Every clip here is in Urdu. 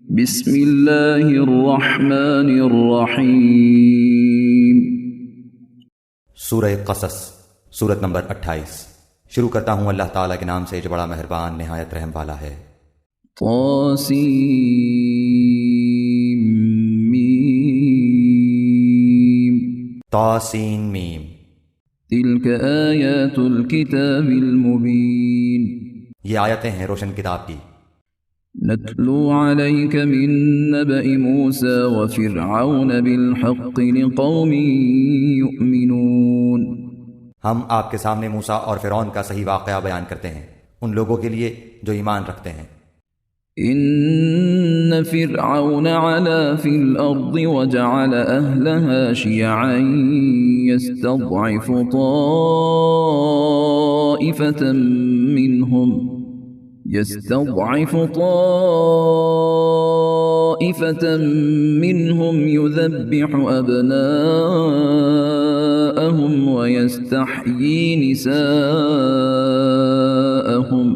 بسم اللہ الرحمن الرحیم۔ سورہ قصص، سورت نمبر 28۔ شروع کرتا ہوں اللہ تعالیٰ کے نام سے جو بڑا مہربان نہایت رحم والا ہے۔ طاسین میم۔ تلک آیات الکتاب المبین۔ یہ آیتیں ہیں روشن کتاب کی۔ نتلو علیک من نبأ موسیٰ وفرعون بالحق لقوم یؤمنون۔ ہم آپ کے سامنے موسیٰ اور فرعون کا صحیح واقعہ بیان کرتے ہیں ان لوگوں کے لیے جو ایمان رکھتے ہیں۔ ان فرعون علا فی الارض وجعل اہلها شیعا یستضعف طائفة منهم يذبح أبناءهم ويستحيي نساءهم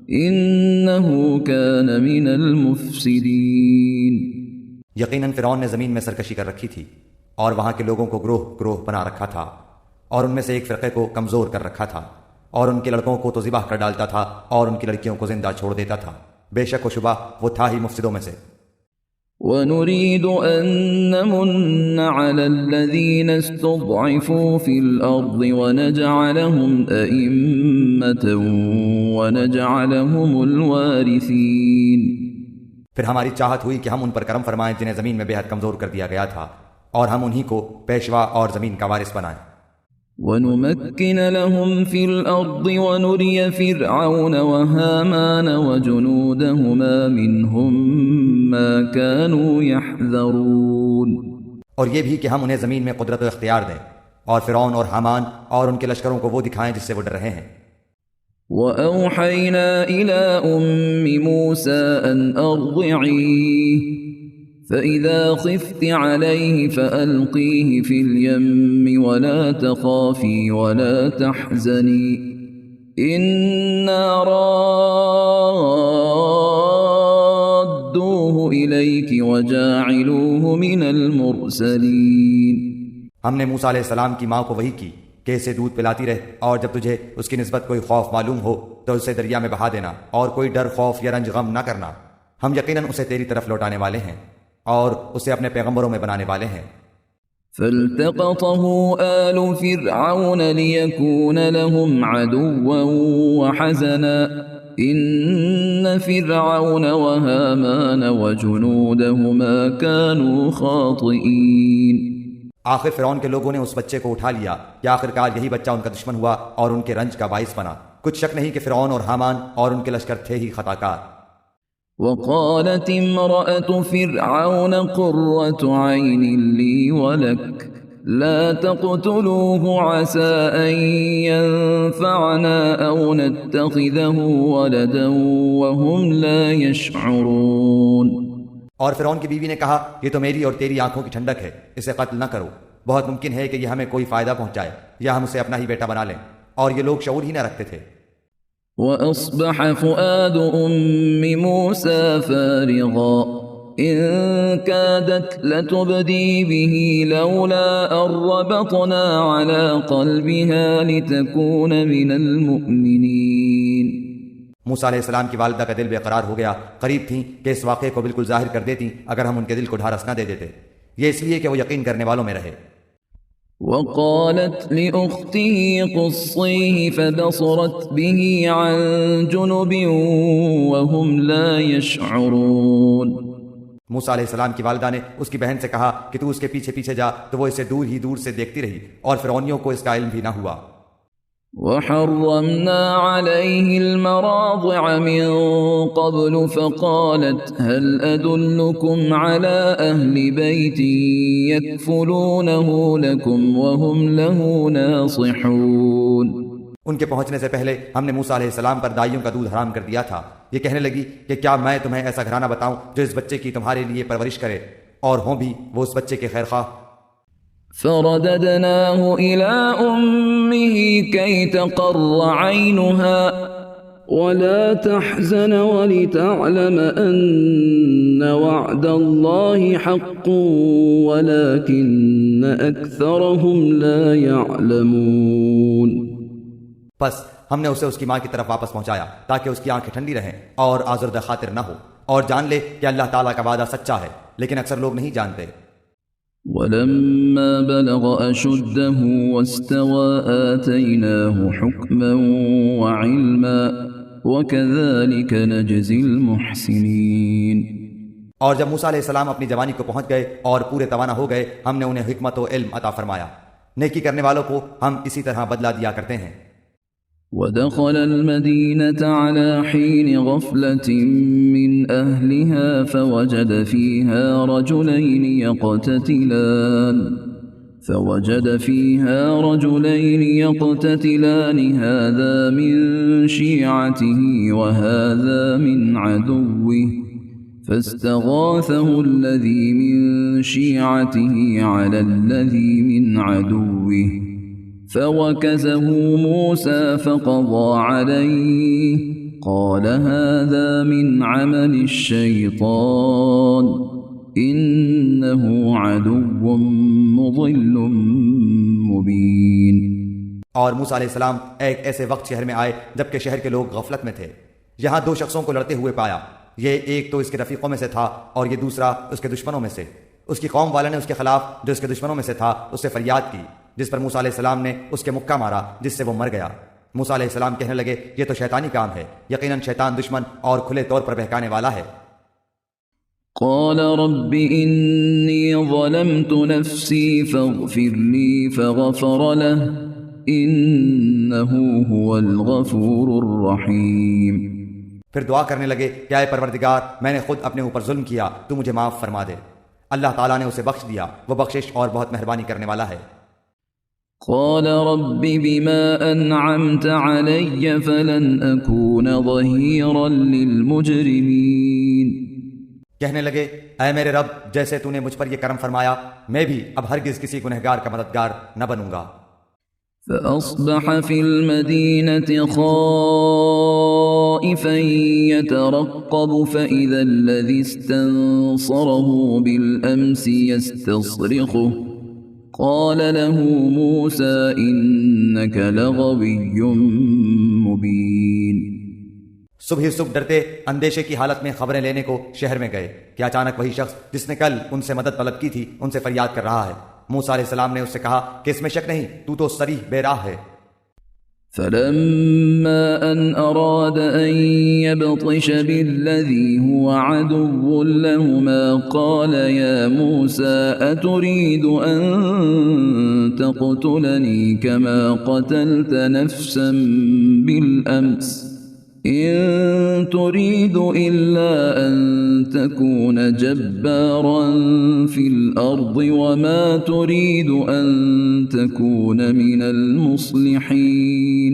إنه كان من المفسدين۔ یقیناً فرعون نے زمین میں سرکشی کر رکھی تھی اور وہاں کے لوگوں کو گروہ گروہ بنا رکھا تھا، اور ان میں سے ایک فرقے کو کمزور کر رکھا تھا، اور ان کے لڑکوں کو تو ذبح کر ڈالتا تھا اور ان کی لڑکیوں کو زندہ چھوڑ دیتا تھا۔ بے شک و شبہ وہ تھا ہی مفسدوں میں سے۔ وَنُرِيدُ أَن نَّمُنَّ عَلَى الَّذِينَ اسْتُضْعِفُوا فِي الْأَرْضِ وَنَجْعَلَهُمْ أَئِمَّةً وَنَجْعَلَهُمُ الْوَارِثِينَ۔ پھر ہماری چاہت ہوئی کہ ہم ان پر کرم فرمائیں جنہیں زمین میں بے حد کمزور کر دیا گیا تھا، اور ہم انہی کو پیشوا اور زمین کا وارث بنائیں۔ وَنُمَكِّنَ لَهُمْ فِي الْأَرْضِ وَنُرِيَ فِرْعَوْنَ وَهَامَانَ وَجُنُودَهُمَا مِنْهُمْ مَا كَانُوا يَحْذَرُونَ۔ اور یہ بھی کہ ہم انہیں زمین میں قدرت و اختیار دیں، اور فرعون اور حامان اور ان کے لشکروں کو وہ دکھائیں جس سے وہ ڈر رہے ہیں۔ وَأَوْحَيْنَا إِلَىٰ أُمِّ مُوسَىٰ أَنْ أَرْضِعِيهِ فَإِذَا خِفْتِ عَلَيْهِ فَأَلْقِيهِ فِي الْيَمِّ وَلَا تَخَافِي وَلَا تَحْزَنِي إِنَّا رَادُّوهُ إِلَيْكِ وَجَاعِلُوهُ مِنَ الْمُرْسَلِينَ۔ ہم نے موسیٰ علیہ السلام کی ماں کو وحی کی کہ اسے دودھ پلاتی رہے، اور جب تجھے اس کی نسبت کوئی خوف معلوم ہو تو اسے دریا میں بہا دینا، اور کوئی ڈر، خوف یا رنج غم نہ کرنا۔ ہم یقیناً اسے تیری طرف لوٹانے والے ہیں اور اسے اپنے پیغمبروں میں بنانے والے ہیں۔ فَالْتَقَطَهُ آلُ فِرْعَوْنَ لِيَكُونَ لَهُمْ عَدُوًّا وَحَزَنًا إِنَّ فِرْعَوْنَ وَهَامَانَ وَجُنُودَهُمَا كَانُوا خَاطِئِينَ۔ آخر فرعون کے لوگوں نے اس بچے کو اٹھا لیا کہ آخرکار یہی بچہ ان کا دشمن ہوا اور ان کے رنج کا باعث بنا۔ کچھ شک نہیں کہ فرعون اور حامان اور ان کے لشکر تھے ہی خطا کار۔ وقالت امرأة فرعون قرة عين لي ولك لا تقتلوه عسى أن ينفعنا أو نتخذه ولدا وهم لا يشعرون۔ اور فرعون کی بیوی نے کہا یہ تو میری اور تیری آنکھوں کی ٹھنڈک ہے، اسے قتل نہ کرو، بہت ممکن ہے کہ یہ ہمیں کوئی فائدہ پہنچائے یا ہم اسے اپنا ہی بیٹا بنا لیں۔ اور یہ لوگ شعور ہی نہ رکھتے تھے۔ وَأَصْبَحَ فُؤَادُ أُمِّ مُوسَىٰ فَارِغًا إِن كَادَتْ لَتُبْدِي بِهِ لَوْلَا أَن رَّبَطْنَا عَلَىٰ قَلْبِهَا لِتَكُونَ مِنَ الْمُؤْمِنِينَ۔ موسیٰ علیہ السلام کی والدہ کا دل بے قرار ہو گیا، قریب تھیں کہ اس واقعے کو بالکل ظاہر کر دیتی اگر ہم ان کے دل کو ڈھارس نہ دے دیتے، یہ اس لیے کہ وہ یقین کرنے والوں میں رہے۔ وقالت لأخته قصيه فبصرت به عن جنب وهم لا يشعرون۔ موسیٰ علیہ السلام کی والدہ نے اس کی بہن سے کہا کہ تو اس کے پیچھے پیچھے جا، تو وہ اسے دور ہی دور سے دیکھتی رہی اور فرعونیوں کو اس کا علم بھی نہ ہوا۔ وحرمنا عليه المراضع من قبل فقالت هل أدلكم على أهل بيت يكفلونه لكم وهم له ناصحون۔ ان کے پہنچنے سے پہلے ہم نے موسیٰ علیہ السلام پر دائیوں کا دودھ حرام کر دیا تھا۔ یہ کہنے لگی کہ کیا میں تمہیں ایسا گھرانہ بتاؤں جو اس بچے کی تمہارے لیے پرورش کرے، اور ہوں بھی وہ اس بچے کے خیر خواہ۔ فرددناه إلى أمه كي تقر عينها ولا تحزن ولتعلم أن وعد الله حق ولكن أكثرهم لا يعلمون. بس ہم نے اسے اس کی ماں کی طرف واپس پہنچایا تاکہ اس کی آنکھیں ٹھنڈی رہیں اور آزردہ خاطر نہ ہو، اور جان لے کہ اللہ تعالیٰ کا وعدہ سچا ہے، لیکن اکثر لوگ نہیں جانتے. ولما بلغ أشده واستوى آتيناه حكما وعلما وكذلك نجزي المحسنين. اور جب موسیٰ علیہ السلام اپنی جوانی کو پہنچ گئے اور پورے توانا ہو گئے، ہم نے انہیں حکمت و علم عطا فرمایا. نیکی کرنے والوں کو ہم اسی طرح بدلہ دیا کرتے ہیں. ودخل المدينة على حين غفلة من أهلها فوجد فيها رجلين يقتتلان هذا من شيعته وهذا من عدوه فاستغاثه الذي من شيعته على الذي من عدوه فوكزه موسى فقضى عليه قال هذا من عمل الشيطان إنه عدو مضل مبين. اور موسیٰ علیہ السلام ایک ایسے وقت شہر میں آئے جبکہ شہر کے لوگ غفلت میں تھے. یہاں دو شخصوں کو لڑتے ہوئے پایا. یہ ایک تو اس کے رفیقوں میں سے تھا اور یہ دوسرا اس کے دشمنوں میں سے. اس کی قوم والے نے اس کے خلاف جو اس کے دشمنوں میں سے تھا اس سے فریاد کی، جس پر موسیٰ علیہ السلام نے اس کے مکہ مارا جس سے وہ مر گیا. موسیٰ علیہ السلام کہنے لگے یہ تو شیطانی کام ہے، یقیناً شیطان دشمن اور کھلے طور پر بہکانے والا ہے. قال رب إني ظلمت نفسي فاغفر لي فغفر له إنه هو الغفور الرحيم. پھر دعا کرنے لگے کہ اے پروردگار میں نے خود اپنے اوپر ظلم کیا، تو مجھے معاف فرما دے. اللہ تعالیٰ نے اسے بخش دیا، وہ بخشش اور بہت مہربانی کرنے والا ہے. قال رب بما أنعمت علي فلن أكون ظهيرا للمجرمين. کہنے لگے اے میرے رب جیسے تو نے مجھ پر یہ کرم فرمایا میں بھی اب ہرگز کسی گنہگار کا مددگار نہ بنوں گا. فأصبح في المدينة خائفا يترقب فإذا الذي استنصره بالأمس يستصرخه قال له موسى إنك لغوي مبين. صبح صبح ڈرتے اندیشے کی حالت میں خبریں لینے کو شہر میں گئے کہ اچانک وہی شخص جس نے کل ان سے مدد طلب کی تھی ان سے فریاد کر رہا ہے. موسیٰ علیہ السلام نے اس سے کہا کہ اس میں شک نہیں، تو صریح بے راہ ہے. فلما أن أراد أن يبطش بالذي هو عدو لهما قال يا موسى أتريد أن تقتلني كما قتلت نفسا بالأمس إن تريد إلا أن تكون جبارا في الأرض وما تريد أن تكون من المصلحين.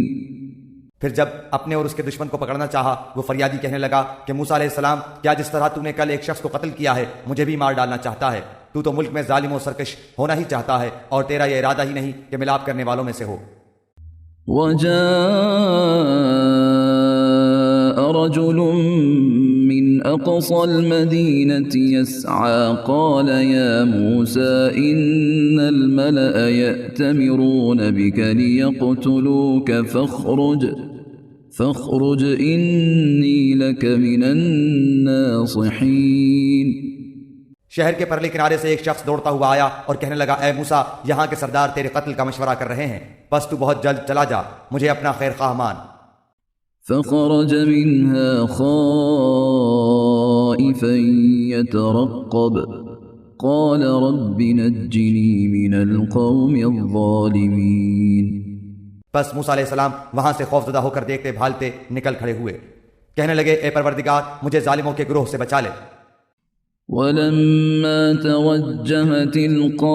پھر جب اپنے اور اس کے دشمن کو پکڑنا چاہا وہ فریادی کہنے لگا کہ موسیٰ علیہ السلام کیا جس طرح تو نے کل ایک شخص کو قتل کیا ہے مجھے بھی مار ڈالنا چاہتا ہے؟ تو ملک میں ظالم و سرکش ہونا ہی چاہتا ہے اور تیرا یہ ارادہ ہی نہیں کہ ملاپ کرنے والوں میں سے ہو. رجل من أقصى المدينة يسعى قال يا موسى إن الملأ يأتمرون بك ليقتلوك فاخرج إني لك من الناصحين. شہر کے پرلے کنارے سے ایک شخص دوڑتا ہوا آیا اور کہنے لگا اے موسیٰ یہاں کے سردار تیرے قتل کا مشورہ کر رہے ہیں، بس تو بہت جلد چلا جا، مجھے اپنا خیر خواہ مان. فخرج منها خائفا يترقب قال رب نجني من القوم الظالمين. بس موسیٰ علیہ السلام وہاں سے خوف زدہ ہو کر دیکھتے بھالتے نکل کھڑے ہوئے. کہنے لگے اے پروردگار مجھے ظالموں کے گروہ سے بچا لے. ولما توجه تلقاء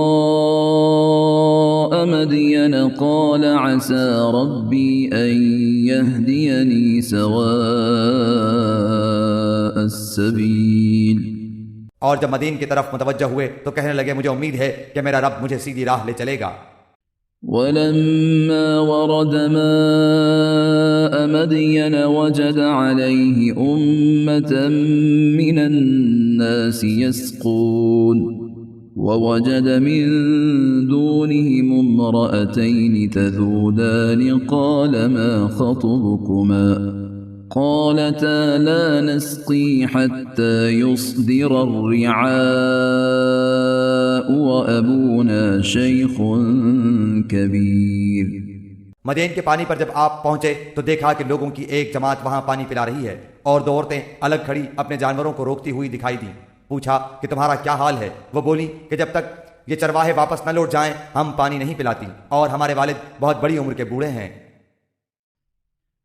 مدين قال عسى ربي أن يهديني سواء السبيل. اور جب مدین کی طرف متوجہ ہوئے تو کہنے لگے مجھے امید ہے کہ میرا رب مجھے سیدھی راہ لے چلے گا. ولما ورد ماء مدين وجد عليه أمة من الناس يسقون ووجد من دونهم امرأتين تذودان قال ما خطبكما قالتا لا نسقي حتى يصدر الرعاء وأبونا شيخ كبير. مدین کے پانی پر جب آپ پہنچے تو دیکھا کہ لوگوں کی ایک جماعت وہاں پانی پلا رہی ہے اور دو عورتیں الگ کھڑی اپنے جانوروں کو روکتی ہوئی دکھائی دیں. پوچھا کہ تمہارا کیا حال ہے؟ وہ بولی کہ جب تک یہ چرواہے واپس نہ لوٹ جائیں ہم پانی نہیں پلاتی اور ہمارے والد بہت بڑی عمر کے بوڑھے ہیں.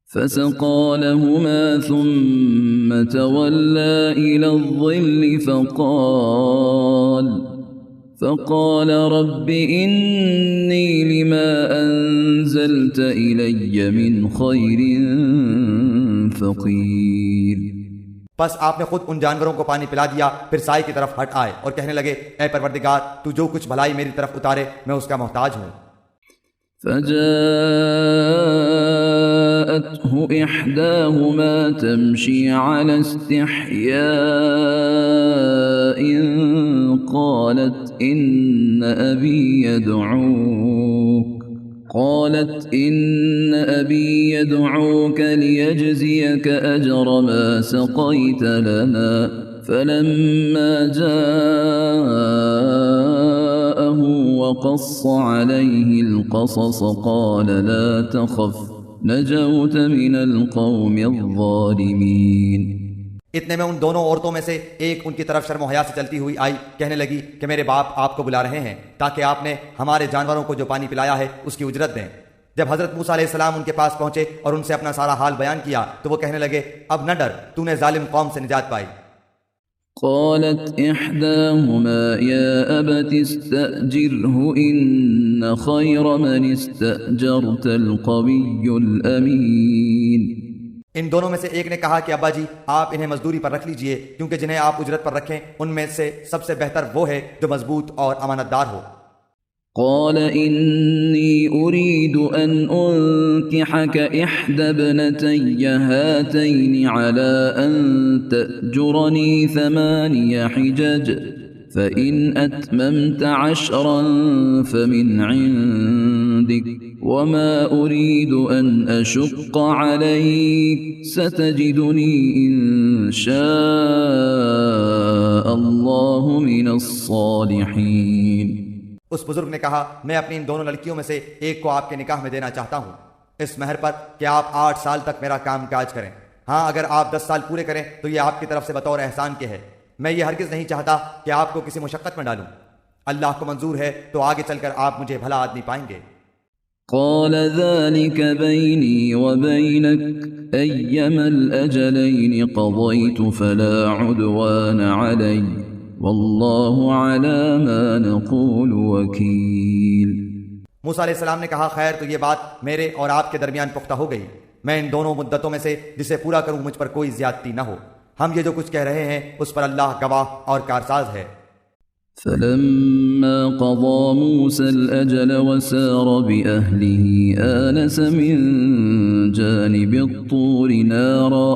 فسقى لهما ثم تولى إلى الظل فقال رب إني لما أنزلت إلي من خير فقير. بس آپ نے خود ان جانوروں کو پانی پلا دیا، پھر سائے کی طرف ہٹ آئے اور کہنے لگے اے پروردگار تو جو کچھ بھلائی میری طرف اتارے میں اس کا محتاج ہوں. فجاءته إحداهما تمشي على استحياء قالت إن أبي يدعوك ليجزيك أجر ما سقيت لنا. فلما جاءه وقص عليه القصص قال لا تخف نجوت من القوم الظالمين. اتنے میں ان دونوں عورتوں میں سے ایک ان کی طرف شرم و حیا سے چلتی ہوئی آئی، کہنے لگی کہ میرے باپ آپ کو بلا رہے ہیں تاکہ آپ نے ہمارے جانوروں کو جو پانی پلایا ہے اس کی اجرت دیں. جب حضرت موسیٰ علیہ السلام ان کے پاس پہنچے اور ان سے اپنا سارا حال بیان کیا تو وہ کہنے لگے اب نہ ڈر، تو نے ظالم قوم سے نجات پائی. قالت إحداهما يا أبت استأجره إن خير من استأجرت القوي الأمين. ان دونوں میں سے ایک نے کہا کہ ابا جی آپ انہیں مزدوری پر رکھ لیجئے کیونکہ جنہیں آپ اجرت پر رکھیں ان میں سے سب سے بہتر وہ ہے جو مضبوط اور امانت دار ہو. قال إني أريد أن أنكحك إحدى ابنتي هاتين على أن تأجرني 8 حجج فإن أتممت 10 فمن عندك وما أريد أن أشق عليك ستجدني إن شاء الله من الصالحين. اس بزرگ نے کہا میں اپنی ان دونوں لڑکیوں میں سے ایک کو آپ کے نکاح میں دینا چاہتا ہوں اس مہر پر کہ آپ 8 سال تک میرا کام کاج کریں. ہاں اگر آپ 10 سال پورے کریں تو یہ آپ کی طرف سے بطور احسان کے ہے. میں یہ ہرگز نہیں چاہتا کہ آپ کو کسی مشقت میں ڈالوں. اللہ کو منظور ہے تو آگے چل کر آپ مجھے بھلا آدمی پائیں گے. قال ذلك بيني وبينك أيما الأجلين قضيت فلا عدوان علي والله على ما نقول وكيل. موسیٰ علیہ السلام نے کہا خیر تو یہ بات میرے اور آپ کے درمیان پختہ ہو گئی. میں ان دونوں مدتوں میں سے جسے پورا کروں مجھ پر کوئی زیادتی نہ ہو. ہم یہ جو کچھ کہہ رہے ہیں اس پر اللہ گواہ اور کارساز ہے. فلما قضى موسى الأجل وسار بأهله آنس من جانب الطور نارا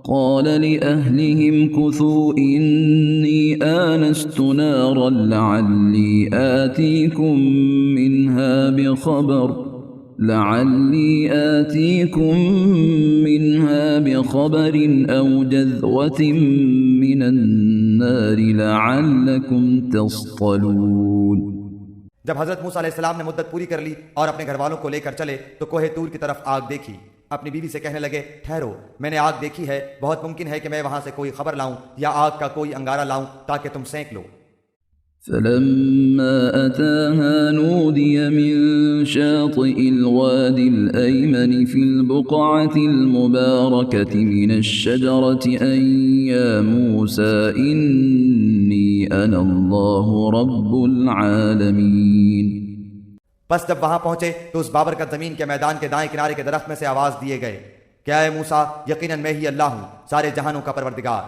قال لأهلهم كثوا إني آنست نارا لعلي آتيكم منها بخبر أو جذوة من النار لعلكم تصطلون. جب حضرت موسیٰ علیہ السلام نے مدت پوری کر لی اور اپنے گھر والوں کو لے کر چلے تو کوہ طور کی طرف آگ دیکھی. اپنی بیوی سے کہنے لگے ٹھہرو میں نے آگ دیکھی ہے، بہت ممکن ہے کہ میں وہاں سے کوئی خبر لاؤں یا آگ کا کوئی انگارہ لاؤں تاکہ تم سینک لو. فلما أتاها نودي من شاطئ الوادي الأيمن في البقعة المباركة من الشجرة أن يا موسى إني أنا الله رب العالمين. بس جب وہاں پہنچے تو اس بابرکت زمین کے میدان کے دائیں کنارے کے درخت میں سے آواز دیے گئے کہ اے موسیٰ یقیناً میں ہی اللہ ہوں سارے جہانوں کا پروردگار.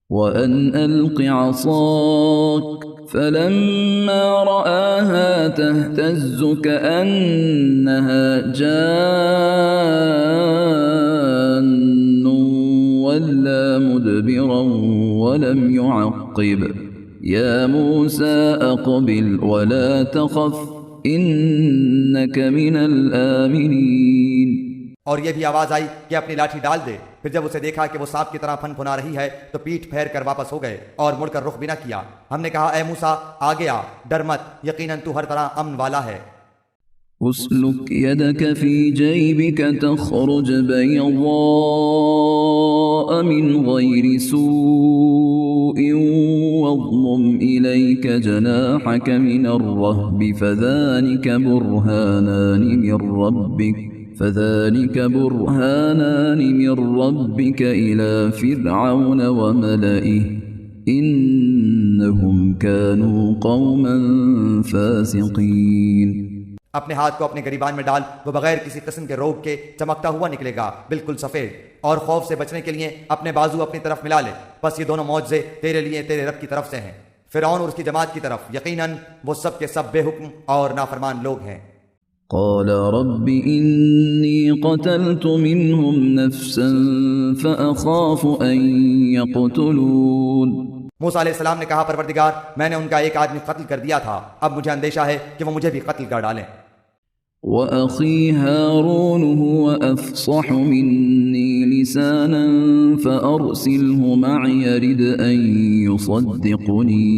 وأن ألق عصاك فلما رآها تهتز كأنها جان ولا مدبرا ولم يعقب يا موسى أقبل ولا تخف إنك من الآمنين. اور یہ بھی آواز آئی کہ اپنی لاٹھی ڈال دے. پھر جب اسے دیکھا کہ وہ سانپ کی طرح پھن پھنا رہی ہے تو پیٹ پھیر کر واپس ہو گئے اور مڑ کر رخ بھی نہ کیا. ہم نے کہا اے موسیٰ آگے آ، ڈر مت، یقیناً تو ہر طرح امن والا ہے. اسلك يدك في جيبك تخرج بيضاء من غير سوء واضمم إليك جناحك من الرهب فذلك برهانان من ربك إلى فرعون وملئه إنهم كانوا قوما فاسقين. اپنے ہاتھ کو اپنے گریبان میں ڈال، وہ بغیر کسی قسم کے روگ کے چمکتا ہوا نکلے گا، بالکل سفید. اور خوف سے بچنے کے لیے اپنے بازو اپنی طرف ملا لے. بس یہ دونوں معجزے تیرے لیے تیرے رب کی طرف سے ہیں. فرعون اور اس کی جماعت کی طرف یقیناً وہ سب کے سب بے حکم اور نافرمان لوگ ہیں. قال رب إني قتلت منهم نفسا فأخاف أن يقتلون. موسیٰ علیہ السلام نے کہا پروردگار میں نے ان کا ایک آدمی قتل کر دیا تھا، اب مجھے اندیشہ ہے کہ وہ مجھے بھی قتل کر ڈالیں. وأخي هارون هو أفصح مني لسانا فأرسله معي يرد أن يصدقني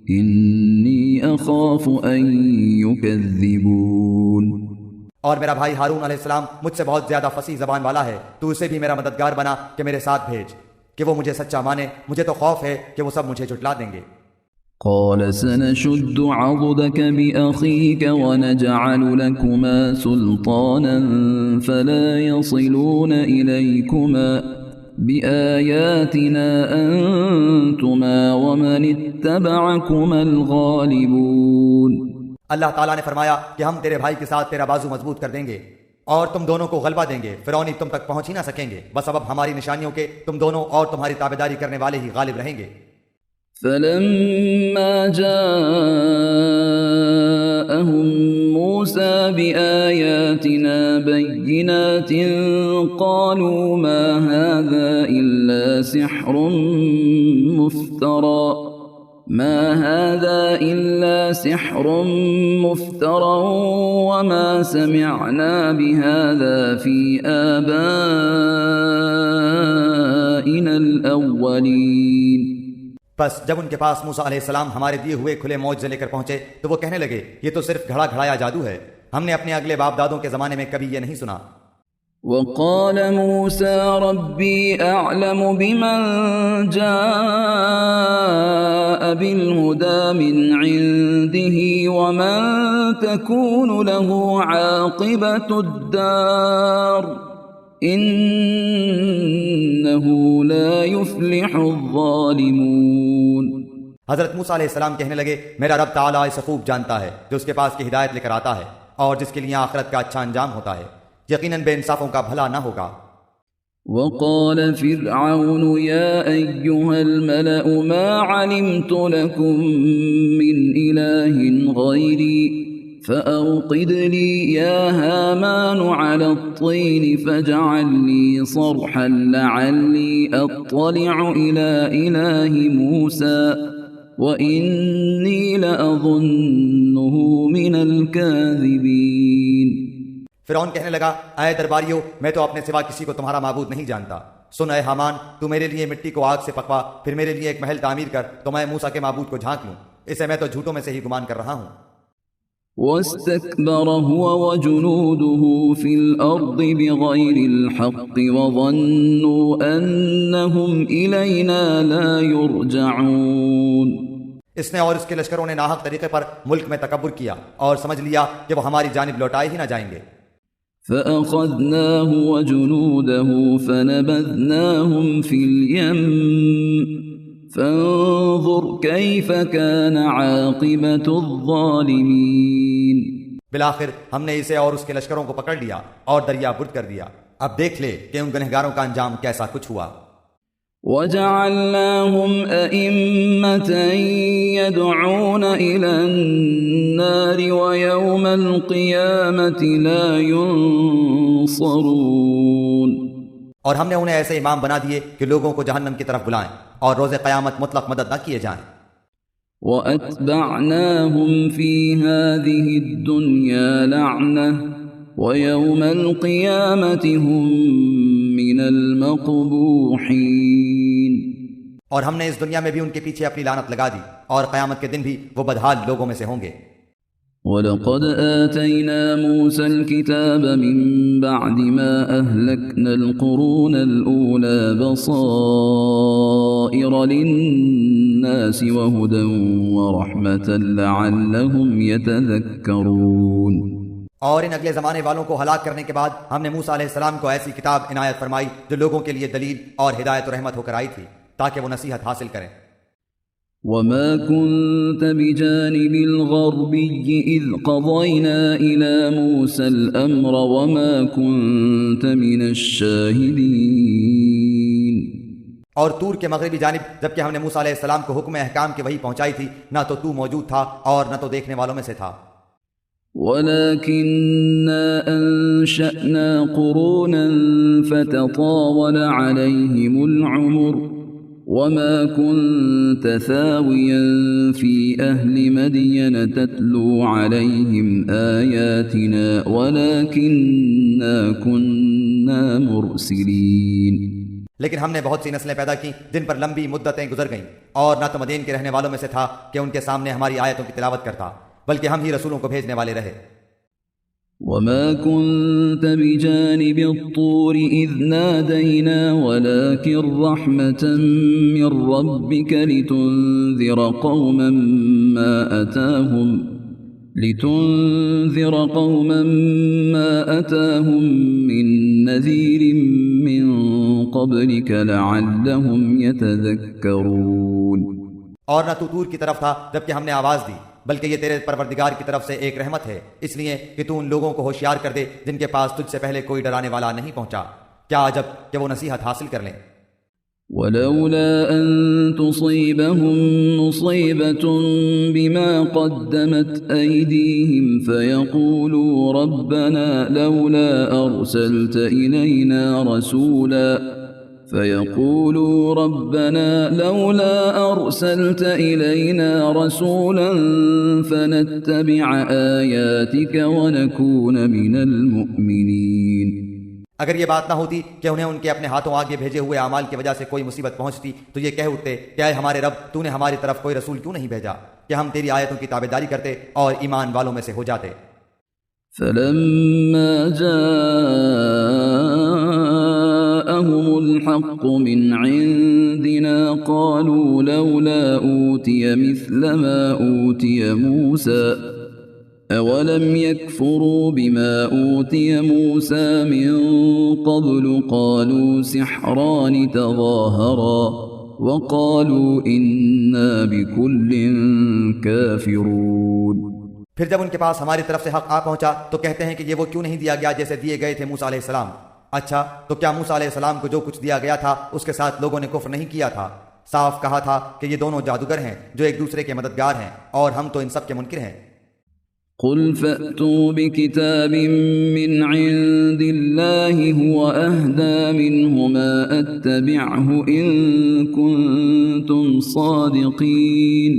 إني أخاف أن يكذبون. اور میرا بھائی ہارون علیہ السلام مجھ سے بہت زیادہ فصیح زبان والا ہے، تو اسے بھی میرا مددگار بنا کہ میرے ساتھ بھیج، کہ وہ مجھے سچا مانے. مجھے تو خوف ہے کہ وہ سب مجھے جھٹلا دیں گے. قال سنشد عضدك بأخيك ونجعل لكما سلطانا فلا يصلون إليكما بآياتنا أنتما ومن اتبعكما الغالبون. اللہ تعالیٰ نے فرمایا کہ ہم تیرے بھائی کے ساتھ تیرا بازو مضبوط کر دیں گے اور تم دونوں کو غلبہ دیں گے. فرعونی تم تک پہنچ ہی نہ سکیں گے، بس اب ہماری نشانیوں کے تم دونوں اور تمہاری تابعداری کرنے والے ہی غالب رہیں گے. فلما جاءهم موسى بآياتنا بينات قالوا ما هذا إلا سحر مفترى وما سمعنا بهذا في آبائنا الأولين. بس جب ان کے پاس موسیٰ علیہ السلام ہمارے دیے ہوئے کھلے معجزے لے کر پہنچے تو وہ کہنے لگے یہ تو صرف گھڑا گھڑایا جادو ہے، ہم نے اپنے اگلے باپ دادوں کے زمانے میں کبھی یہ نہیں سنا. وقال موسى ربي أعلم بمن جاء بالهدى من عنده ومن تكون له عاقبة الدار إنه لا يفلح الظالمون. حضرت موسیٰ علیہ السلام کہنے لگے میرا رب تعالیٰ اسے خوب جانتا ہے جو اس کے پاس کی ہدایت لے کر آتا ہے اور جس کے لیے آخرت کا اچھا انجام ہوتا ہے، یقیناً بے انصافوں کا بھلا نہ ہوگا. وقال فرعون يا أيها الملأ ما علمت لكم من إله غيري فأوقد لي يا هامان على الطين فاجعل لي صرحا لعلي أطلع إلى إله موسى وإني لأظنه من الكاذبين. فرعون کہنے لگا اے درباریو میں تو اپنے سوا کسی کو تمہارا معبود نہیں جانتا. سن اے حامان تو میرے لیے مٹی کو آگ سے پکوا، پھر میرے لیے ایک محل تعمیر کر تو میں موسیٰ کے معبود کو جھانک لوں. اسے میں تو جھوٹوں میں سے ہی گمان کر رہا ہوں. واستكبر هو وجنوده في الأرض بغير الحق وظنوا أنهم إلينا لا يرجعون. اس نے اور اس کے لشکروں نے ناحق طریقے پر ملک میں تکبر کیا اور سمجھ لیا کہ وہ ہماری جانب لوٹائے ہی نہ جائیں گے. فأخذناه وجنوده فنبذناهم في اليم فانظر كيف كان عاقبة الظالمين. بالآخر ہم نے اسے اور اس کے لشکروں کو پکڑ لیا اور دریا برد کر دیا. اب دیکھ لے کہ ان گنہگاروں کا انجام کیسا کچھ ہوا. وجعلناهم أئمة يدعون إلى النار ويوم القيامة لا ينصرون. اور ہم نے انہیں ایسے امام بنا دیے کہ لوگوں کو جہنم کی طرف بلائیں اور روز قیامت مطلق مدد نہ کیے جائیں. وَأَتْبَعْنَاهُمْ فِي هَذِهِ الدُّنْيَا لَعْنَةً وَيَوْمَ الْقِيَامَةِ هُمْ مِنَ الْمَقْبُوحِينَ. اور ہم نے اس دنیا میں بھی ان کے پیچھے اپنی لعنت لگا دی اور قیامت کے دن بھی وہ بدحال لوگوں میں سے ہوں گے. وَلَقَدْ آتَيْنَا مُوسَى الْكِتَابَ مِنْ بَعْدِ مَا أَهْلَكْنَا الْقُرُونَ الْأُولَى بَصَائِرَ لِلنَّاسِ وَهُدًى وَرَحْمَةً لَعَلَّهُمْ يَتَذَكَّرُونَ. اور ان اگلے زمانے والوں کو ہلاک کرنے کے بعد ہم نے موسیٰ علیہ السلام کو ایسی کتاب عنایت فرمائی جو لوگوں کے لیے دلیل اور ہدایت و رحمت ہو کر آئی تھی تاکہ وہ نصیحت حاصل کریں. وَمَا كُنْتَ بِجَانِبِ الْغَرْبِيِّ إِذْ قَضَيْنَا إِلَى مُوسَى الْأَمْرَ وَمَا كُنْتَ مِنَ الشَّاهِدِينَ. اور طور کے مغربی جانب جبکہ ہم نے موسیٰ علیہ السلام کو حکم احکام کی وحی پہنچائی تھی نہ تو موجود تھا اور نہ تو دیکھنے والوں میں سے تھا. وَلَكِنَّا أَنشَأْنَا قُرُونًا فَتَطَاوَلَ عَلَيْهِمُ الْعُمُرُ وَمَا كُنْتَ ثَاوِيًا فِي أَهْلِ مَدْيَنَ تَتْلُو عَلَيْهِمْ آيَاتِنَا وَلَكِنَّا كُنَّا مُرْسِلِينَ. لیکن ہم نے بہت سی نسلیں پیدا کی جن پر لمبی مدتیں گزر گئیں اور نہ تو مدین کے رہنے والوں میں سے تھا کہ ان کے سامنے ہماری آیتوں کی تلاوت کرتا بلکہ ہم ہی رسولوں کو بھیجنے والے رہے. وَمَا كُنْتَ بِجَانِبِ الطُّورِ إِذْ نَادَيْنَا وَلَكِنْ رَحْمَةً مِّن رَّبِّكَ لِتُنذِرَ قَوْمًا مَّا أَتَاهُم مِّن نَّذِيرٍ مِّن قَبْلِكَ لَعَلَّهُمْ يَتَذَكَّرُونَ. اور نہ تو طور کی طرف تھا جبکہ ہم نے آواز دی بلکہ یہ تیرے پروردگار کی طرف سے ایک رحمت ہے اس لیے کہ تو ان لوگوں کو ہوشیار کر دے جن کے پاس تجھ سے پہلے کوئی ڈرانے والا نہیں پہنچا. کیا عجب کہ وہ نصیحت حاصل کر لیں. وَلَوْلَا أَن تُصِيبَهُم مُّصِيبَةٌ بِمَا قَدَّمَتْ أَيْدِيهِمْ فَيَقُولُوا رَبَّنَا لَوْلَا أَرْسَلْتَ إِلَيْنَا رَسُولًا فَنَتَّبِعَ آيَاتِكَ وَنَكُونَ مِنَ الْمُؤْمِنِينَ. اگر یہ بات نہ ہوتی کہ انہیں ان کے اپنے ہاتھوں آگے بھیجے ہوئے اعمال کی وجہ سے کوئی مصیبت پہنچتی تو یہ کہہ اٹھتے کہ اے ہمارے رب تو نے ہماری طرف کوئی رسول کیوں نہیں بھیجا کہ ہم تیری آیتوں کی تابعداری کرتے اور ایمان والوں میں سے ہو جاتے. فَلَمَّا جَاءَهُمُ الْحَقُّ مِنْ عِنْدِنَا قَالُوا لَوْلَا أُوتِيَ مِثْلَ مَا أُوتِيَ مُوسَى أَوَلَمْ يَكْفُرُوا بِمَا أُوتِيَ مُوسَى مِنْ قَبْلُ قَالُوا سِحْرَانِ تَظَاهَرَا وَقَالُوا إِنَّا بِكُلٍّ كَافِرُونَ. پھر جب ان کے پاس ہماری طرف سے حق آ پہنچا تو کہتے ہیں کہ یہ وہ کیوں نہیں دیا گیا جیسے دیے گئے تھے موسیٰ علیہ السلام. اچھا تو کیا موسیٰ علیہ السلام کو جو کچھ دیا گیا تھا اس کے ساتھ لوگوں نے کفر نہیں کیا تھا؟ صاف کہا تھا کہ یہ دونوں جادوگر ہیں جو ایک دوسرے کے مددگار ہیں اور ہم تو ان سب کے منکر ہیں. قُلْ فَأْتُوا بِكِتَابٍ مِّنْ عِندِ اللَّهِ هُوَ أَهْدَىٰ مِنْهُ مَا أَتَّبِعْهُ إِن كُنتُمْ صَادِقِينَ.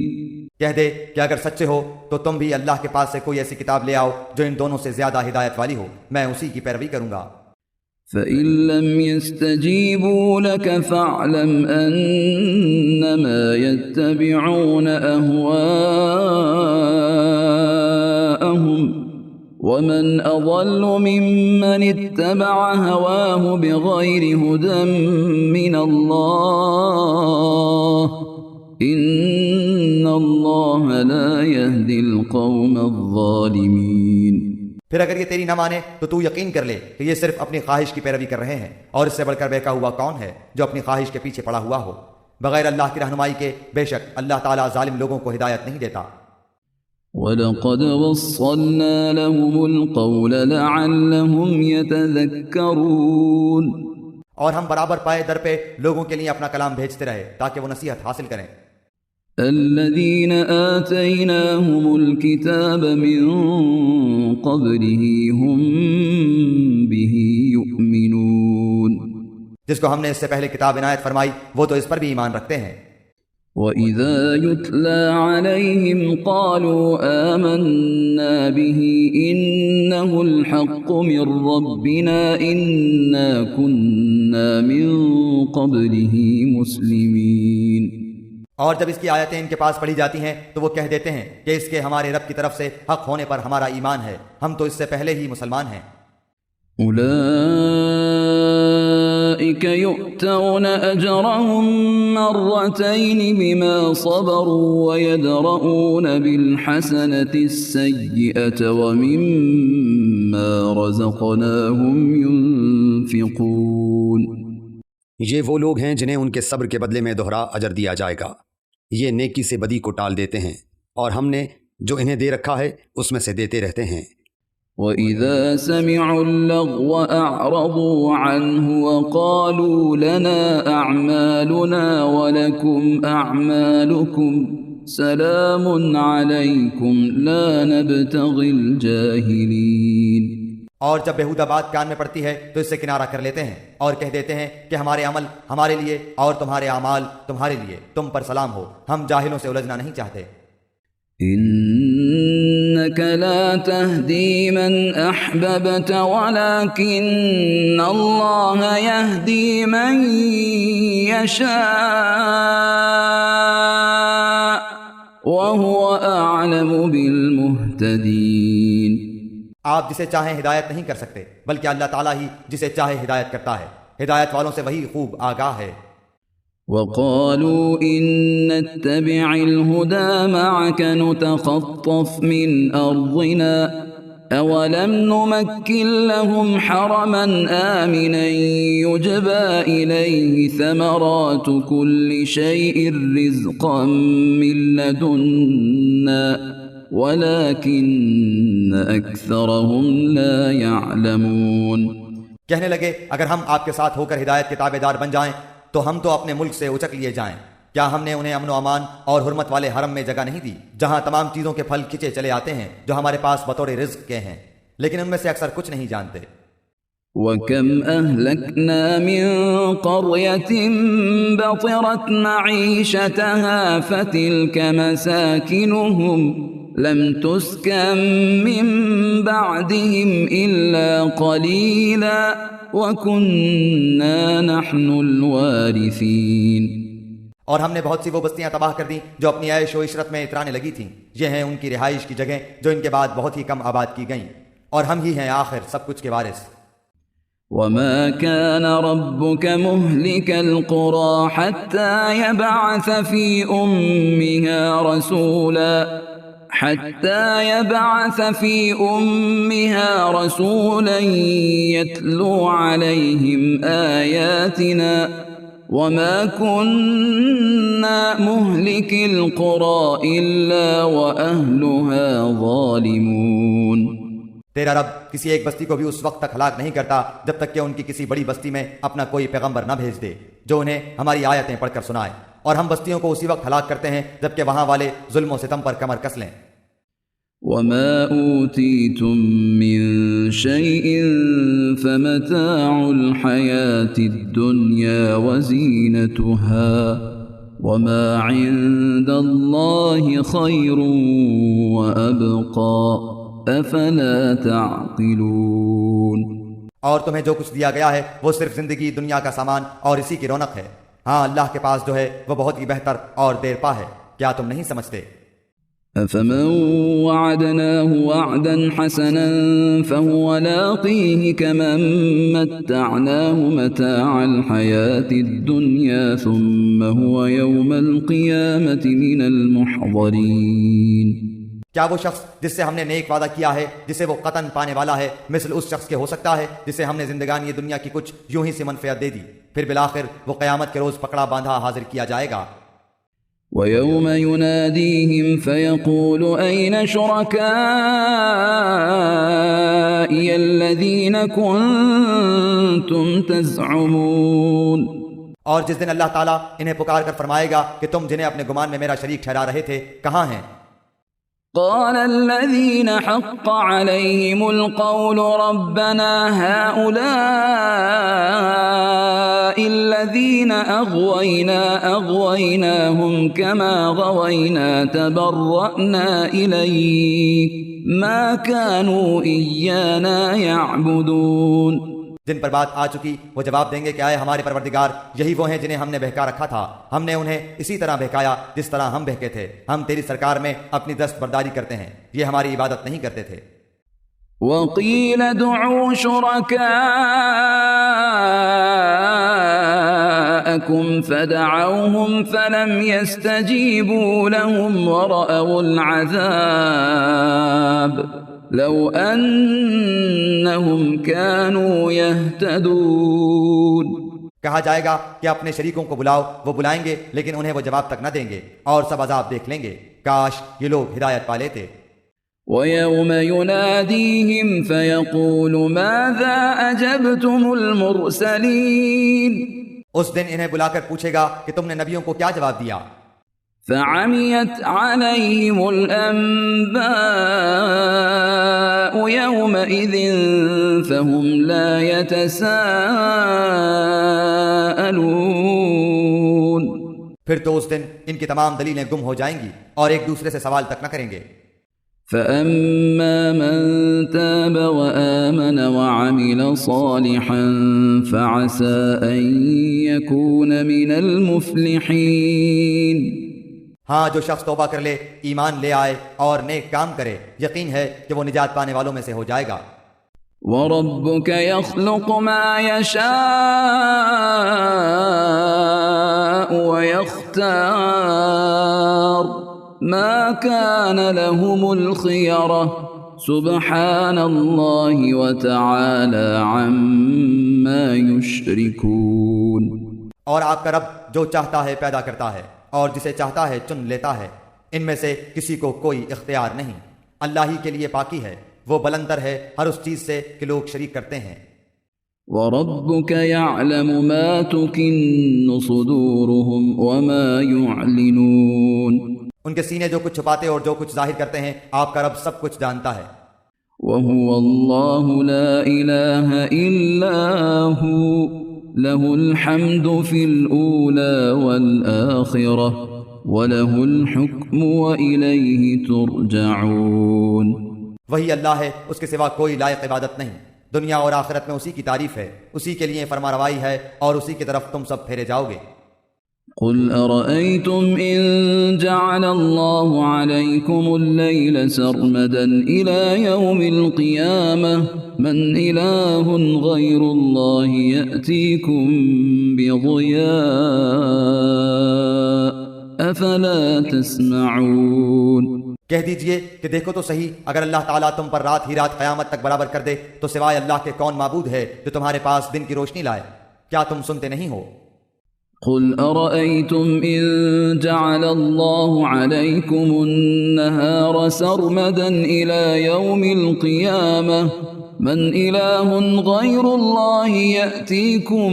کہہ دے کہ اگر سچے ہو تو تم بھی اللہ کے پاس سے کوئی ایسی کتاب لے آؤ جو ان دونوں سے زیادہ ہدایت والی ہو میں اسی کی پیروی کروں گا. فَإِن لَّمْ يَسْتَجِيبُوا لَكَ فَاعْلَمْ أَنَّمَا يَتَّبِعُونَ أَهْوَاءَهُمْ وَمَنْ أَضَلُّ مِمَّنِ اتَّبَعَ هَوَاهُ بِغَيْرِ هُدًى مِّنَ اللَّهِ إِنَّ اللَّهَ لَا يَهْدِي الْقَوْمَ الظَّالِمِينَ. پھر اگر یہ تیری نہ مانے تو تو یقین کر لے کہ یہ صرف اپنی خواہش کی پیروی کر رہے ہیں اور اس سے بڑھ کر بہکا ہوا کون ہے جو اپنی خواہش کے پیچھے پڑا ہوا ہو. بغیر اللہ کی رہنمائی کے بے شک اللہ تعالیٰ ظالم لوگوں کو ہدایت نہیں دیتا. وَلَقَدْ وَصَّلْنَا لَهُمُ الْقَوْلَ لَعَلَّهُمْ يَتَذَكَّرُونَ. اور ہم برابر پائے در پہ لوگوں کے لیے اپنا کلام بھیجتے رہے تاکہ وہ نصیحت حاصل کریں۔ الذين آتيناهم الكتاب من قبله هم به يؤمنون جس کو ہم نے اس سے پہلے کتاب عنایت فرمائی وہ تو اس پر بھی ایمان رکھتے ہیں۔ وَإِذَا يُتْلَى عَلَيْهِمْ قَالُوا آمَنَّا بِهِ إِنَّهُ الْحَقُّ مِنْ رَبِّنَا إِنَّا كُنَّا مِنْ قَبْلِهِ مُسْلِمِينَ۔ اور جب اس کی آیتیں ان کے پاس پڑھی جاتی ہیں تو وہ کہہ دیتے ہیں کہ اس کے ہمارے رب کی طرف سے حق ہونے پر ہمارا ایمان ہے، ہم تو اس سے پہلے ہی مسلمان ہیں۔ أولئك يؤتون أجرهم مرتين بما صبروا ويدرؤون بالحسنة السيئة ومما رزقناهم ينفقون۔ یہ وہ لوگ ہیں جنہیں ان کے صبر کے بدلے میں دوہرا اجر دیا جائے گا، یہ نیکی سے بدی کو ٹال دیتے ہیں اور ہم نے جو انہیں دے رکھا ہے اس میں سے دیتے رہتے ہیں۔ وَإِذَا سَمِعُوا اللَّغْوَ أَعْرَضُوا عَنْهُ وَقَالُوا لَنَا أَعْمَالُنَا وَلَكُمْ أَعْمَالُكُمْ سَلَامٌ عَلَيْكُمْ لَا نَبْتَغِي الْجَاهِلِينَ۔ اور جب بیہودہ بات کان میں پڑتی ہے تو اس سے کنارہ کر لیتے ہیں اور کہہ دیتے ہیں کہ ہمارے عمل ہمارے لیے اور تمہارے اعمال تمہارے لیے، تم پر سلام ہو، ہم جاہلوں سے الجھنا نہیں چاہتے۔ إنك لا تهدي من أحببت ولكن الله يهدي من يشاء وهو أعلم بالمهتدين۔ آپ جسے چاہیں ہدایت نہیں کر سکتے بلکہ اللہ تعالیٰ ہی جسے چاہے ہدایت کرتا ہے، ہدایت والوں سے وہی خوب آگاہ ہے۔ وقالوا إن نتبع الهدى معك نتخطف من أرضنا أولم نمكن لهم حرما آمنا يجبى إليه ثمرات كل شيء رزقا من لدنا ولكن أكثرهم لا يعلمون۔ کہنے لگے اگر ہم آپ کے ساتھ ہو کر ہدایت کے تابع دار بن جائیں تو ہم تو اپنے ملک سے اچک لیے جائیں، کیا ہم نے انہیں امن و امان اور حرمت والے حرم میں جگہ نہیں دی جہاں تمام چیزوں کے پھل کھچے چلے آتے ہیں جو ہمارے پاس بطور رزق کے ہیں، لیکن ان میں سے اکثر کچھ نہیں جانتے۔ وَكَمْ أَهْلَكْنَا مِنْ قَرْيَةٍ بَطِرَتْ مَعِيشَتَهَا فَتِلْكَ مَسَاكِنُهُمْ لَمْ تُسْكَنْ مِنْ بَعْدِهِمْ إِلَّا قَلِيلًا وَكُنَّا نَحْنُ الْوَارِثِينَ۔ اور ہم نے بہت سی وہ بستیاں تباہ کر دیں جو اپنی عیش و عشرت میں اترانے لگی تھیں، یہ ہیں ان کی رہائش کی جگہیں جو ان کے بعد بہت ہی کم آباد کی گئیں، اور ہم ہی ہیں آخر سب کچھ کے وارث۔ وَمَا كَانَ رَبُّكَ مُهْلِكَ الْقُرَى حَتَّى يَبْعَثَ فِي أُمِّهَا رَسُولًا يَتْلُو عَلَيْهِمْ آيَاتِنَا وَمَا كُنَّا مُهْلِكِ الْقُرَى إِلَّا وَأَهْلُهَا ظَالِمُونَ۔ تیرا رب کسی ایک بستی کو بھی اس وقت تک ہلاک نہیں کرتا جب تک کہ ان کی کسی بڑی بستی میں اپنا کوئی پیغمبر نہ بھیج دے جو انہیں ہماری آیتیں پڑھ کر سنائے، اور ہم بستیوں کو اسی وقت ہلاک کرتے ہیں جبکہ وہاں والے ظلم و ستم پر کمر کس لیں۔ وَمَا أُوتِيتُم مِّن شَيْءٍ فَمَتَاعُ الْحَيَاةِ الدُّنْيَا وَزِينَتُهَا وَمَا عِندَ اللَّهِ خَيْرٌ وَأَبْقَىٰ أَفَلَا تَعْقِلُونَ۔ اور تمہیں جو کچھ دیا گیا ہے وہ صرف زندگی دنیا کا سامان اور اسی کی رونق ہے، ہاں اللہ کے پاس جو ہے وہ بہت ہی بہتر اور دیر پا ہے، کیا تم نہیں سمجھتے؟ أَفَمَنْ وَعَدْنَاهُ وَعْدًا حَسَنًا فَهُوَ لَاقِيهِ كَمَنْ مَتَّعْنَاهُ مَتَاعَ الْحَيَاةِ الدُّنْيَا ثُمَّ هُوَ يَوْمَ الْقِيَامَةِ مِنَ الْمُحْضَرِينَ۔ کیا وہ شخص جس سے ہم نے نیک وعدہ کیا ہے جسے وہ قطن پانے والا ہے مثل اس شخص کے ہو سکتا ہے جسے ہم نے زندگانی دنیا کی کچھ یوں ہی سے منفعت دے دی، پھر بالآخر وہ قیامت کے روز پکڑا باندھا حاضر کیا جائے گا۔ ويوم يناديهم فيقول أين شركائي الذين كنتم تزعمون اور جس دن اللہ تعالیٰ انہیں پکار کر فرمائے گا کہ تم جنہیں اپنے گمان میں میرا شریک ٹھہرا رہے تھے کہاں ہیں؟ قال الذين حق عليهم القول ربنا هؤلاء الذين أغويناهم كما غوينا تبرأنا إليك ما كانوا إيانا يعبدون جن پر بات آ چکی وہ جواب دیں گے کہ آئے ہمارے پروردگار یہی وہ ہیں جنہیں ہم نے بہکا رکھا تھا، ہم نے انہیں اسی طرح بہکایا جس طرح ہم بہکے تھے، ہم تیری سرکار میں اپنی دستبرداری کرتے ہیں، یہ ہماری عبادت نہیں کرتے تھے۔ وقيل ادعوا شركاءكم فدعوهم فلم يستجيبوا لهم ورأوا العذاب لو أنهم كانوا يهتدون کہا جائے گا کہ اپنے شریکوں کو بلاؤ، وہ بلائیں گے لیکن انہیں وہ جواب تک نہ دیں گے اور سب عذاب دیکھ لیں گے، کاش یہ لوگ ہدایت پا لیتے۔ وَيَوْمَ يُنَادِيهِمْ فَيَقُولُ مَاذَا أَجَبْتُمُ الْمُرْسَلِينَ اس دن انہیں بلا کر پوچھے گا کہ تم نے نبیوں کو کیا جواب دیا؟ فَعَمِيَتْ عَلَيْهِمُ الْأَنبَاءُ يَوْمَئِذٍ فَهُمْ لَا يَتَسَاءَلُونَ پھر تو اس دن ان کی تمام دلیلیں گم ہو جائیں گی اور ایک دوسرے سے سوال تک نہ کریں گے۔ فَأَمَّا مَن تَابَ وَآمَنَ وَعَمِلَ صَالِحًا فَعَسَىٰ أَن يَكُونَ مِنَ الْمُفْلِحِينَ ہاں جو شخص توبہ کر لے، ایمان لے آئے اور نیک کام کرے، یقین ہے کہ وہ نجات پانے والوں میں سے ہو جائے گا۔ وَرَبُّكَ يَخْلُقُ مَا يَشَاءُ وَيَخْتَارُ مَا كَانَ لَهُمُ الْخِيَرَةُ سُبْحَانَ اللَّهِ وَتَعَالَى عَمَّا يُشْرِكُونَ اور آپ کا رب جو چاہتا ہے پیدا کرتا ہے اور جسے چاہتا ہے چن لیتا ہے، ان میں سے کسی کو کوئی اختیار نہیں، اللہ ہی کے لیے پاکی ہے، وہ بلندر ہے ہر اس چیز سے کہ لوگ شریک کرتے ہیں۔ وَرَبُّكَ يَعْلَمُ مَا تُكِنُّ صُدُورُهُمْ وَمَا يُعْلِنُونَ ان کے سینے جو کچھ چھپاتے اور جو کچھ ظاہر کرتے ہیں آپ کا رب سب کچھ جانتا ہے۔ وَهُوَ اللَّهُ لَا إِلَٰهَ إِلَّا هُوَ لَهُ الْحَمْدُ فِي الْأُولَى وَالْآخِرَةِ وَلَهُ الْحُكْمُ وَإِلَيْهِ تُرْجَعُونَ وہی اللہ ہے، اس کے سوا کوئی لائق عبادت نہیں، دنیا اور آخرت میں اسی کی تعریف ہے، اسی کے لیے فرما روائی ہے اور اسی کی طرف تم سب پھیرے جاؤ گے۔ قل أرأيتم إن جعل الله عليكم الليل سرمدا إلى يوم القيامة من إله غير الله يأتيكم بضياء أفلا تسمعون کہہ دیجئے کہ دیکھو تو صحیح، اگر اللہ تعالیٰ تم پر رات ہی رات قیامت تک برابر کر دے تو سوائے اللہ کے کون معبود ہے جو تمہارے پاس دن کی روشنی لائے؟ کیا تم سنتے نہیں ہو؟ قل أرأيتم إن جعل الله عليكم النهار سرمدا إلى يوم القيامة من إله غير الله يأتيكم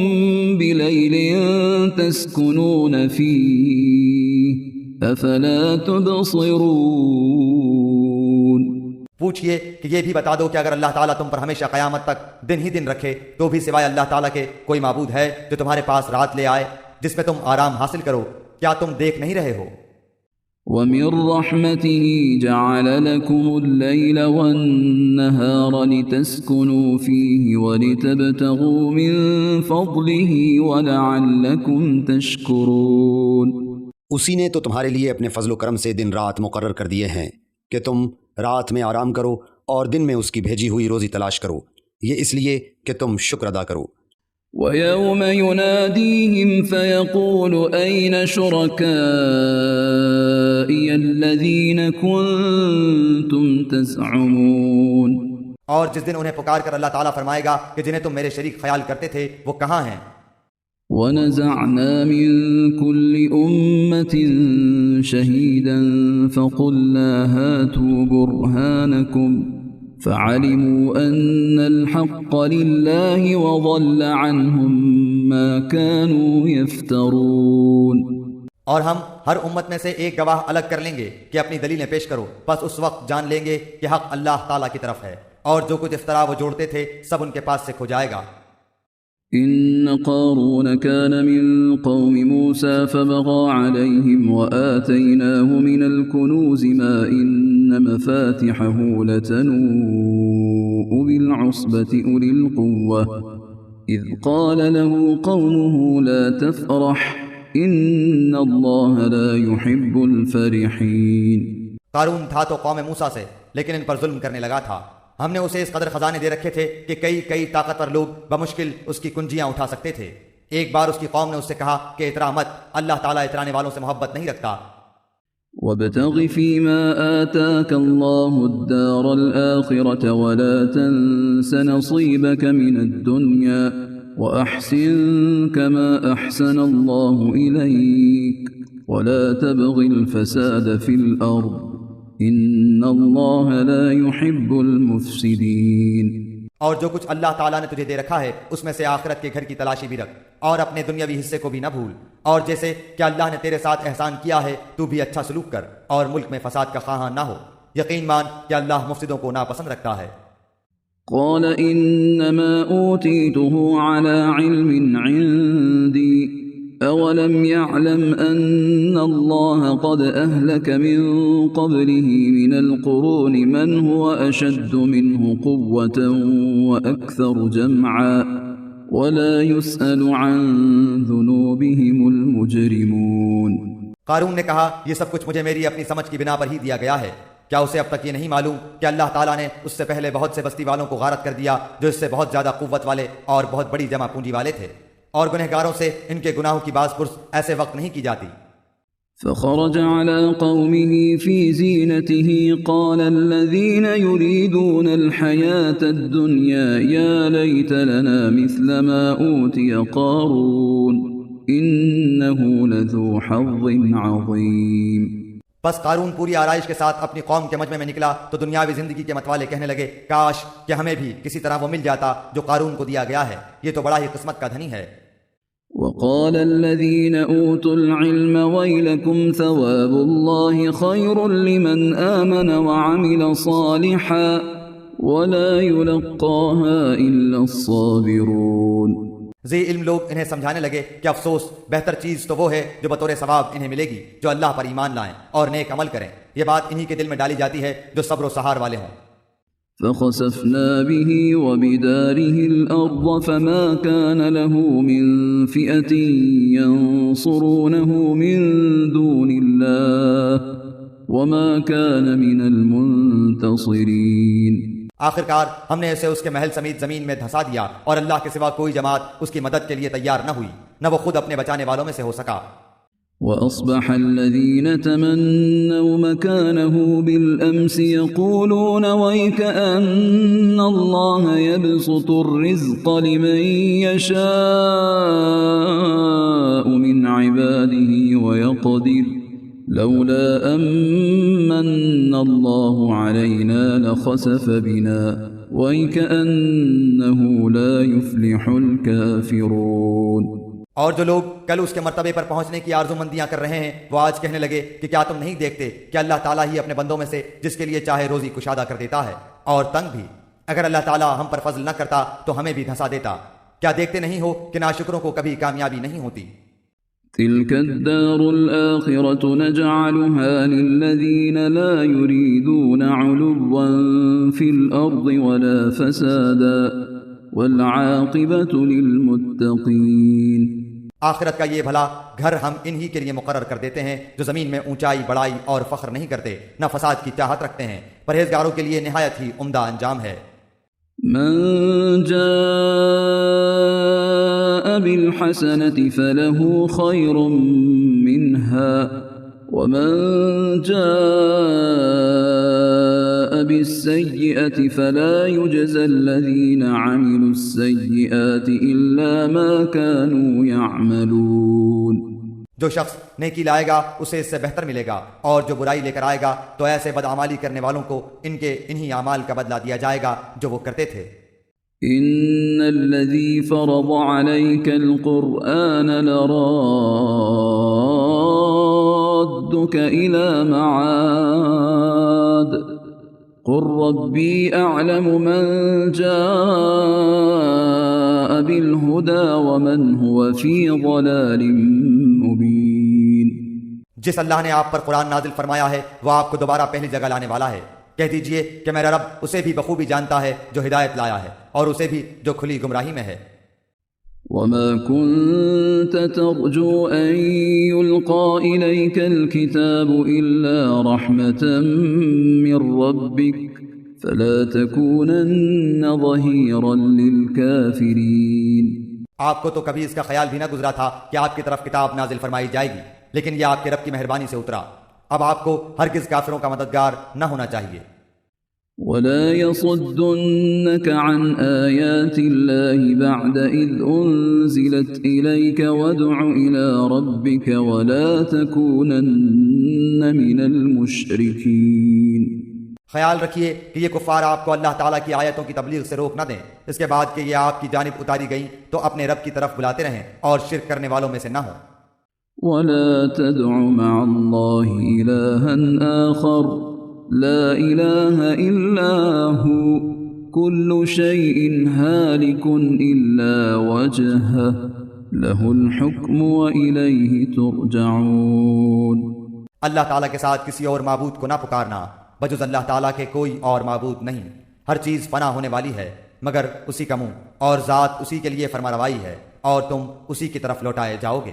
بليل تسكنون فيه أفلا تبصرون پوچھئے کہ یہ بھی بتا دو کہ اگر اللہ تعالیٰ تم پر ہمیشہ قیامت تک دن ہی دن رکھے تو بھی سوائے اللہ تعالیٰ کے کوئی معبود ہے جو تمہارے پاس رات لے آئے جس میں تم آرام حاصل کرو؟ کیا تم دیکھ نہیں رہے ہو؟ وَمِن رَحْمَتِهِ جَعَلَ لَكُمُ اللَّيْلَ وَالنَّهَارَ لِتَسْكُنُوا فِيهِ وَلِتَبْتَغُوا مِن فَضْلِهِ وَلَعَلَّكُمْ تَشْكُرُونَ اسی نے تو تمہارے لیے اپنے فضل و کرم سے دن رات مقرر کر دیے ہیں کہ تم رات میں آرام کرو اور دن میں اس کی بھیجی ہوئی روزی تلاش کرو، یہ اس لیے کہ تم شکر ادا کرو۔ وَيَوْمَ يُنَادِيهِمْ فَيَقُولُ أَيْنَ شُرَكَائِيَ الَّذِينَ كُنتُمْ تَزْعُمُونَ اور جس دن انہیں پکار کر اللہ تعالیٰ فرمائے گا کہ جنہیں تم میرے شریک خیال کرتے تھے وہ کہاں ہیں؟ ونزعنا من كل أمة شهيدا فقلنا هاتوا برهانكم فعلموا أن الحق لله وضل عنهم ما كانوا يفترون۔ اور ہم ہر امت میں سے ایک گواہ الگ کر لیں گے کہ اپنی دلیلیں پیش کرو، بس اس وقت جان لیں گے کہ حق اللہ تعالیٰ کی طرف ہے، اور جو کچھ افترا وہ جوڑتے تھے سب ان کے پاس سے کھو جائے گا۔ إن قارون كان من قوم موسى فبغى عليهم وآتيناه من الكنوز ما إن مفاتحه لتنوء بالعصبة أولي القوة إذ قال له قومه لا تفرح إن الله لا يحب الفرحين۔ قارون تھا تو قوم موسیٰ سے، لیکن ان پر ظلم کرنے لگا تھا۔ ہم نے اسے اس قدر خزانے دے رکھے تھے کہ کئی طاقتور لوگ بمشکل اس کی کنجیاں اٹھا سکتے تھے۔ ایک بار اس کی قوم نے اس سے کہا کہ اترا مت، اللہ تعالیٰ اترانے والوں سے محبت نہیں رکھتا۔ وابتغ فيما آتاك الله الدار الآخرة ولا تنس نصيبك من الدنيا وأحسن كما أحسن الله إليك ولا تبغ الفساد في الأرض ان اللہ لا يحب المفسدین۔ اور جو کچھ اللہ تعالیٰ نے تجھے دے رکھا ہے اس میں سے آخرت کے گھر کی تلاشی بھی رکھ، اور اپنے دنیاوی حصے کو بھی نہ بھول، اور جیسے کہ اللہ نے تیرے ساتھ احسان کیا ہے تو بھی اچھا سلوک کر، اور ملک میں فساد کا خواہاں نہ ہو۔ یقین مان کہ اللہ مفسدوں کو ناپسند رکھتا ہے۔ قال انما اوتیته على علم عندي أولم يعلم أن الله قد أهلك من قبله من القرون من هو أشد منه قوة وأكثر جمعا ولا يسأل عن ذنوبهم المجرمون۔ قارون نے کہا یہ سب کچھ مجھے میری اپنی سمجھ کی بنا پر ہی دیا گیا ہے، کیا اسے اب تک یہ نہیں معلوم کہ اللہ تعالیٰ نے اس سے پہلے بہت سے بستی والوں کو غارت کر دیا جو اس سے بہت زیادہ قوت والے اور بہت بڑی جمع پونجی والے تھے، اور گنہگاروں سے ان کے گناہوں کی باز پرس ایسے وقت نہیں کی جاتی۔ فخرج على قومه في زينته قال الذين يريدون الحياة الدنيا يا ليت لنا مثل ما أوتي قارون إنه لذو حظ عظيم۔ بس قارون پوری آرائش کے ساتھ اپنی قوم کے مجمع میں نکلا تو دنیاوی زندگی کے متوالے کہنے لگے کاش کہ ہمیں بھی کسی طرح وہ مل جاتا جو قارون کو دیا گیا ہے، یہ تو بڑا ہی قسمت کا دھنی ہے۔ وقال الذين أوتوا العلم ويلكم ثواب الله خير لمن آمن وعمل صالحا ولا يلقاها إلا الصابرون۔ ذی علم لوگ انہیں سمجھانے لگے کہ افسوس، بہتر چیز تو وہ ہے جو بطور ثواب انہیں ملے گی جو اللہ پر ایمان لائیں اور نیک عمل کریں، یہ بات انہی کے دل میں ڈالی جاتی ہے جو صبر و سہار والے ہوں۔ فخسفنا به وبداره الأرض فما كان له من فئة ينصرونه من دون الله وما كان من المنتصرين۔ آخرکار ہم نے اسے اس کے محل سمیت زمین میں دھسا دیا اور اللہ کے سوا کوئی جماعت اس کی مدد کے لیے تیار نہ ہوئی، نہ وہ خود اپنے بچانے والوں میں سے ہو سکا۔ وأصبح الذين تمنوا مكانه بالأمس يقولون ويكأن الله يبسط الرزق لمن يشاء من عباده ويقدر لولا أمن الله علينا لخسف بنا ويكأنه لا يفلح الكافرون۔ اور جو لوگ کل اس کے مرتبے پر پہنچنے کی آرزو مندیاں کر رہے ہیں وہ آج کہنے لگے کہ کیا تم نہیں دیکھتے کہ اللہ تعالیٰ ہی اپنے بندوں میں سے جس کے لیے چاہے روزی کشادہ کر دیتا ہے اور تنگ بھی، اگر اللہ تعالیٰ ہم پر فضل نہ کرتا تو ہمیں بھی دھسا دیتا۔ کیا دیکھتے نہیں ہو کہ ناشکروں کو کبھی کامیابی نہیں ہوتی؟ تلك الدار الآخرة نجعلها للذين لا يريدون علوا في الأرض ولا فسادا والعاقبة للمتقين۔ آخرت کا یہ بھلا گھر ہم انہی کے لیے مقرر کر دیتے ہیں جو زمین میں اونچائی بڑائی اور فخر نہیں کرتے، نہ فساد کی چاہت رکھتے ہیں، پرہیزگاروں کے لیے نہایت ہی عمدہ انجام ہے۔ من جاء بالحسنة فله خير منها ومن جاء بالسيئة فلا يجزى الذين عملوا السيئات إلا ما كانوا يعملون. جو شخص نیکی لائے گا اسے اس سے بہتر ملے گا، اور جو برائی لے کر آئے گا تو ایسے بدعمالی کرنے والوں کو ان کے انہی اعمال کا بدلہ دیا جائے گا جو وہ کرتے تھے۔ إن الذي فرض عليك القرآن لرادك إلى معاد قل ربي أعلم من جاء بالهدى ومن هو في ضلال مبين. جس اللہ نے آپ پر قرآن نازل فرمایا ہے وہ آپ کو دوبارہ پہلی جگہ لانے والا ہے۔ کہہ دیجئے کہ میرا رب اسے بھی بخوبی جانتا ہے جو ہدایت لایا ہے اور اسے بھی جو کھلی گمراہی میں ہے۔ وما كنت ترجو أن يلقى إليك الكتاب إلا رحمة من ربك فلا تكونن ظهيرا للكافرين. آپ کو تو کبھی اس کا خیال بھی نہ گزرا تھا کہ آپ کی طرف کتاب نازل فرمائی جائے گی، لیکن یہ آپ کے رب کی مہربانی سے اترا۔ اب آپ کو ہرگز کافروں کا مددگار نہ ہونا چاہیے۔ ولا يصدنك عن آيات الله بعد إذ أنزلت إليك وادع إلى ربك ولا تكونن من المشركين. خیال رکھیے کہ یہ کفار آپ کو اللہ تعالیٰ کی آیتوں کی تبلیغ سے روک نہ دیں، اس کے بعد کہ یہ آپ کی جانب اتاری گئیں تو اپنے رب کی طرف بلاتے رہیں اور شرک کرنے والوں میں سے نہ ہوں۔ ولا تدع مع الله إلها آخر لا إله إلا هو كل شيء هالك إلا وجهه له الحكم وإليه ترجعون. اللہ تعالیٰ کے ساتھ کسی اور معبود کو نہ پکارنا، بجز اللہ تعالیٰ کے کوئی اور معبود نہیں۔ ہر چیز فنا ہونے والی ہے مگر اسی کا منہ، اور ذات اسی کے لیے فرمانروائی ہے اور تم اسی کی طرف لوٹائے جاؤ گے۔